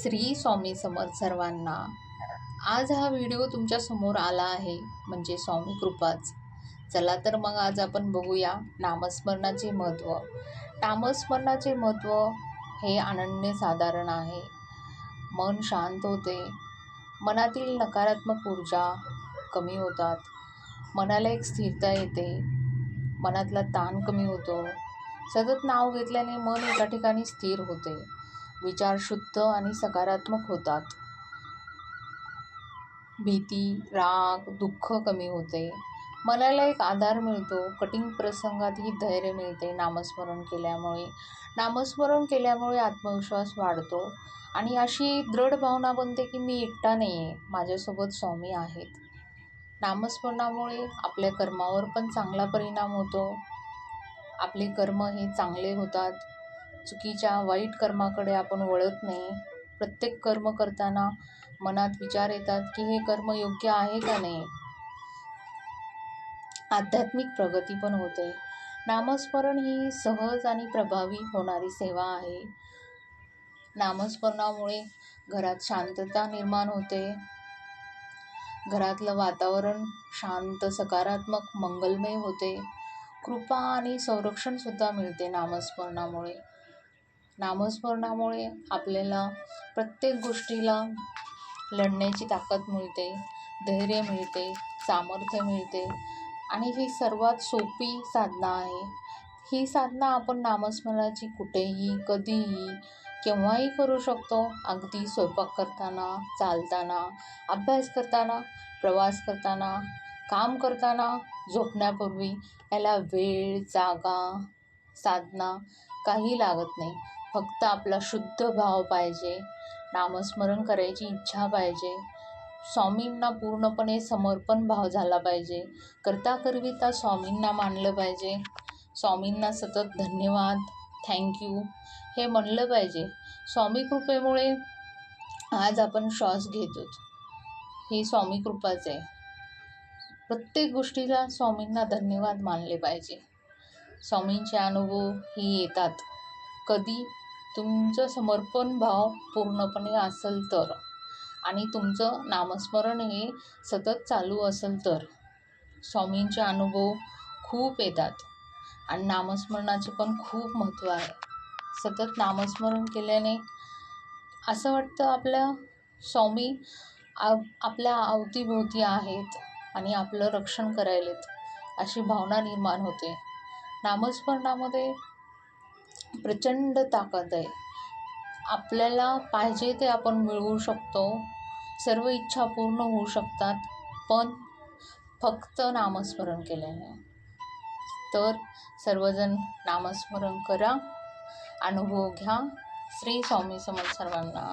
श्री स्वामी समर्थ सर्वांना. आज हा व्हिडिओ तुमच्या समोर आला आहे म्हणजे स्वामी कृपाच. चला तर मग आज आपण बघूया नामस्मरणाचे महत्त्व. नामस्मरणाचे महत्त्व हे अनन्यसाधारण आहे. मन शांत होते, मनातील नकारात्मक ऊर्जा कमी होतात, मनाला एक स्थिरता येते, मनातला ताण कमी होतो. सतत नाव घेतल्याने मन एका ठिकाणी स्थिर होते, विचार शुद्ध आणि सकारात्मक होतात, भीती, राग, दुःख कमी होते, मनाला एक आधार मिळतो, कठीण प्रसंगातही धैर्य मिळते. नामस्मरण केल्यामुळे आत्मविश्वास वाढतो आणि अशी दृढ भावना बनते की मी एकटा नाही आहे, माझ्यासोबत स्वामी आहेत. नामस्मरणामुळे आपल्या कर्मावर पण चांगला परिणाम होतो. आपले कर्म हे चांगले होतात. चुकीच्या वाईट कर्माकडे आपण वळत नाही. प्रत्येक कर्म करताना मनात विचार येतात की हे कर्म योग्य आहे का नाही. आध्यात्मिक प्रगती पण होते. नामस्मरण ही सहज आणि प्रभावी होणारी सेवा आहे. नामस्मरणामुळे घरात शांतता निर्माण होते. घरातलं वातावरण शांत, सकारात्मक, मंगलमय होते. कृपा आणि संरक्षण सुद्धा मिळते नामस्मरणामुळे. नामस्मरणामुळे आपल्याला प्रत्येक गोष्टीला लढण्याची ताकद मिळते, धैर्य मिळते, सामर्थ्य मिळते आणि ही सर्वात सोपी साधना आहे. ही साधना आपण नामस्मरणाची कुठेही, कधीही, केव्हाही करू शकतो. अगदी स्वयंपाक करताना, चालताना, अभ्यास करताना, प्रवास करताना, काम करताना, झोपण्यापूर्वी. याला वेळ, जागा, साधना काही लागत नाही. फक्त आपला शुद्ध भाव पाहिजे, नामस्मरण करायची इच्छा पाहिजे, स्वामींना पूर्णपणे समर्पण भाव झाला पाहिजे, करता करविता स्वामींना मानलं पाहिजे, स्वामींना सतत धन्यवाद, थँक्यू हे म्हणलं पाहिजे. स्वामी कृपेमुळे आज आपण श्वास घेतो, ही स्वामी कृपाच आहे. प्रत्येक गोष्टीला स्वामींना धन्यवाद मानले पाहिजे. स्वामींचे अनुभव ही येतात कधी तुमचं समर्पण भाव पूर्णपणे असेल तर, आणि तुमचं नामस्मरण हे सतत चालू असेल तर. स्वामींचे अनुभव खूप येतात आणि नामस्मरणाचे पण खूप महत्त्व आहे. सतत नामस्मरण केल्याने असं वाटतं आपल्या स्वामी आपल्या अवतीभोवती आहेत आणि आपलं रक्षण करायलेत, अशी भावना निर्माण होते. नामस्मरणामध्ये प्रचंड ताकद आहे. आपल्याला पाहिजे ते आपण मिळवू शकतो. सर्व इच्छा पूर्ण होऊ शकतात, पण फक्त नामस्मरण केल्याने. तर सर्वजण नामस्मरण करा, अनुभव घ्या. श्री स्वामी समर्थ सर्वांना.